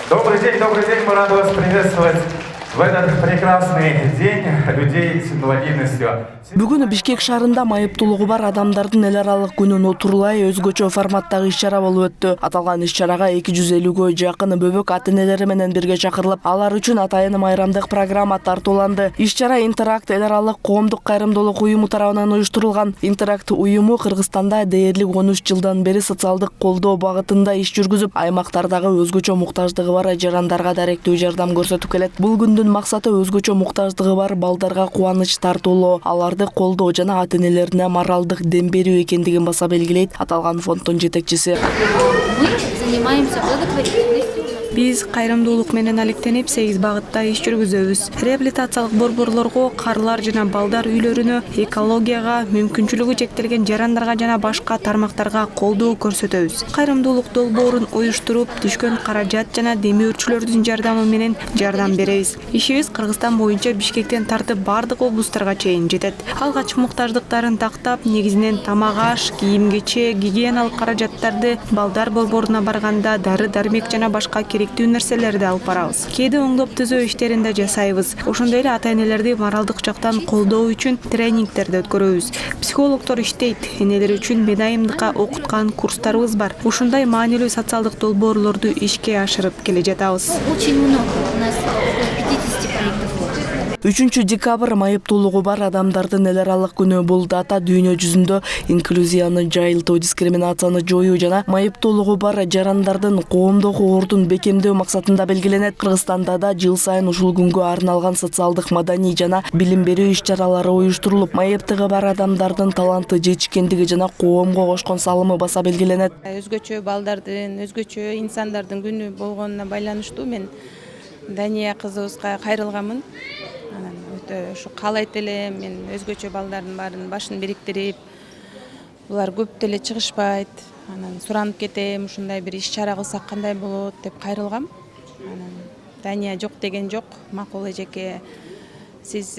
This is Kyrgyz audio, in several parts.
Добрый день, мы рады вас приветствовать в этот прекрасный день людей с инвалидностью. Бүгүн Бишкек шаарында майыптуулугу бар адамдардын эл аралык күнүн отурлай өзгөчө форматтагы иш-чара болуп өттү. Аталган иш-чарага 250гө жакын бөбөк ата-энелери менен бирге чакырылып, алар үчүн атайын майрамдык программа тартууланды. Иш-чара Интеракт эл аралык коомдук кайрымдуулук уюму тарабынан уюштурулган. Интеракт уюму Кыргызстанда дээрлик 13 жылдан бери социалдык колдоо багытында иш жүргүзүп, аймактардагы өзгөчө муктаждыгы бар жарандарга даректүү жардам көрсөтүп келет. Бул күндүн максаты өзгөчө муктаждыгы бар балдарга кубаныч тартуулоо, аларды колдоо жана ата-энелерине моралдык дем берүү экендигин баса белгилейт аталган фонддун жетекчиси. Мы занимаемся благотворительностью. Биз кайрымдуулук менен алектенип 8 багытта иш жүргүзөбүз. Реабилитациялык борборлорго, карлар жана балдар үйлөрүнө, экологияга, мүмкүнчүлүгү чектелген жарандарга жана башка тармактарга колдоо көрсөтөбүз. Кайрымдуулук долбоорун уюштуруп, түшкөн каражат жана демөөрчүлөрдүн жардамы менен жардам беребиз. Ишибиз Кыргызстан боюнча Бишкектен тартып бардык облустарга чейин жетет. Алгач муктаждыктарын тактап, негизинен тамак-аш, кийим-кечек, гигиеналык каражаттарды балдар борборуна барганда дары-дармек жана башка керектүү нерселерди алып барабыз. Кээде оңдоп түзөө иштерин да жасайбыз. Ошондой эле ата-энелерди моралдык жактан колдоо үчүн тренингтерди өткөрөбүз. Психологдор иштейт, энелер үчүн медайымдыкка окуткан курстарыбыз бар. Ушундай маанилүү социалдык долбоорлорду ишке ашырып келе жатабыз. Очень много. У нас около 50 проектов. 3 декабрь майыптуулугу бар адамдардын эл аралык күнү. Бул дата дүйнө жүзүндө инклюзияны жайылтуу, дискриминацияны жоюу жана майыптуулугу бар жарандардын коомдук ордун бекемдөө максатында белгиленет. Кыргызстанда да жыл сайын ушул күнгө арналган социалдык, маданий жана билим берүү иш-чаралары уюштурулуп, майыптыгы бар адамдардын таланты жетишкендиги жана коомго кошкон салымы баса белгиленет. Өзгөчө балдардын, өзгөчө инсандардын күнү болгонуна байланыштуу мен Дания кызыбызга кайрылганмын. Өтө ушу каалайт элем, мен өзгөчө балдардын баарын башын бириктирип, булар көп деле чыгышпайт. Анан суранып кетем, ушундай бир иш-чара кылсак кандай болот деп кайрылгам. Анан Дания жок деген жок, макул эжеке, сиз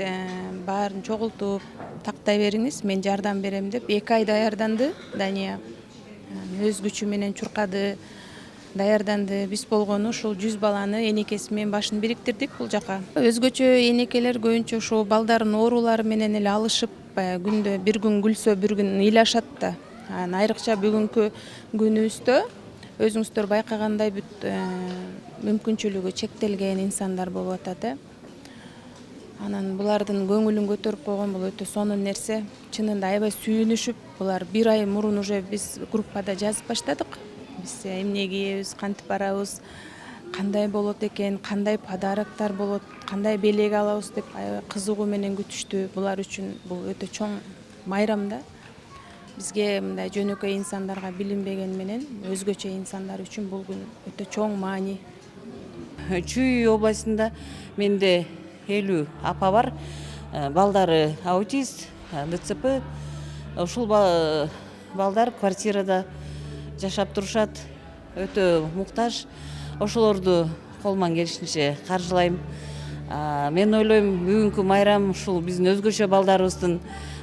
баарын чогултуп, тактай бериңиз, мен жардам берем деп 2 ай даярданды Дания. Өз күчү менен чуркады, даярданды. Биз болгону ушул 100 баланы энекеси менен башын бириктирдик бул жака. Өзгөчө энекелер көбүнчө ушул балдардын оорулары менен эле алышып, күндө бир күн күлсө бир күн ыйлашат да. Айрыкча бүгүнкү күнүбүздө өзүңүздөр байкагандай бүт мүмкүнчүлүгү чектелген инсандар болуп атат. Анан булардын көңүлүн көтөрүп койгон бул өтө сонун нерсе. Чынында аябай сүйүнүшүп, булар 1 ай мурун уже биз группада жазып баштадык. Биз эмне кийебиз, кантип барабыз, кандай болот экен, кандай подароктор болот, кандай белек алабыз деп кызыгуу менен күтүштү. Булар үчүн бул өтө чоң майрам да. Бизге мындай жөнөкөй инсандарга билим берген менен өзгөчө инсандар үчүн бул күн өтө чоң маани. Чүй областында менде 50 апа бар. Балдары аутист, ДЦП. Ушул балдар квартирада жашап турушат, өтө муктаж. Ошолорду колман келишинче каржылайм. Мен ойлойм, бүгүнкү майрам ушул биздин өзгөчө балдарыбыздын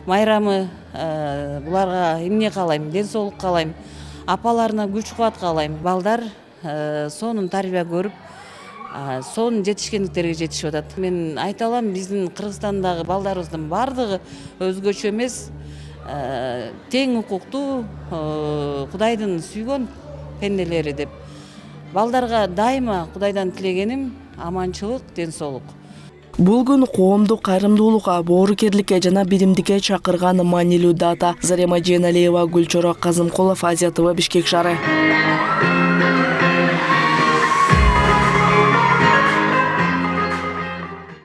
майрамы. Буларга эмне каалайм, ден соолук каалайм, апаларына күч кубат каалайм. Балдар сонун тарбия көрүп, сонун жетишкендиктерге жетишип атат. Мен айта алам, биздин Кыргызстандагы балдарыбыздын бардыгы өзгөчө эмес, тең укуктуу, Кудайдын сүйгөн пенделери деп. Балдарга дайыма Кудайдан тилегеним аманчылык, ден соолук. Бул күн коомдук кайрымдуулукка, боорукерликке жана биримдикке чакырган маанилүү дата. Зарема Жээналиева, Гүлчора Казымкулов, Азия ТВ, Бишкек шаары.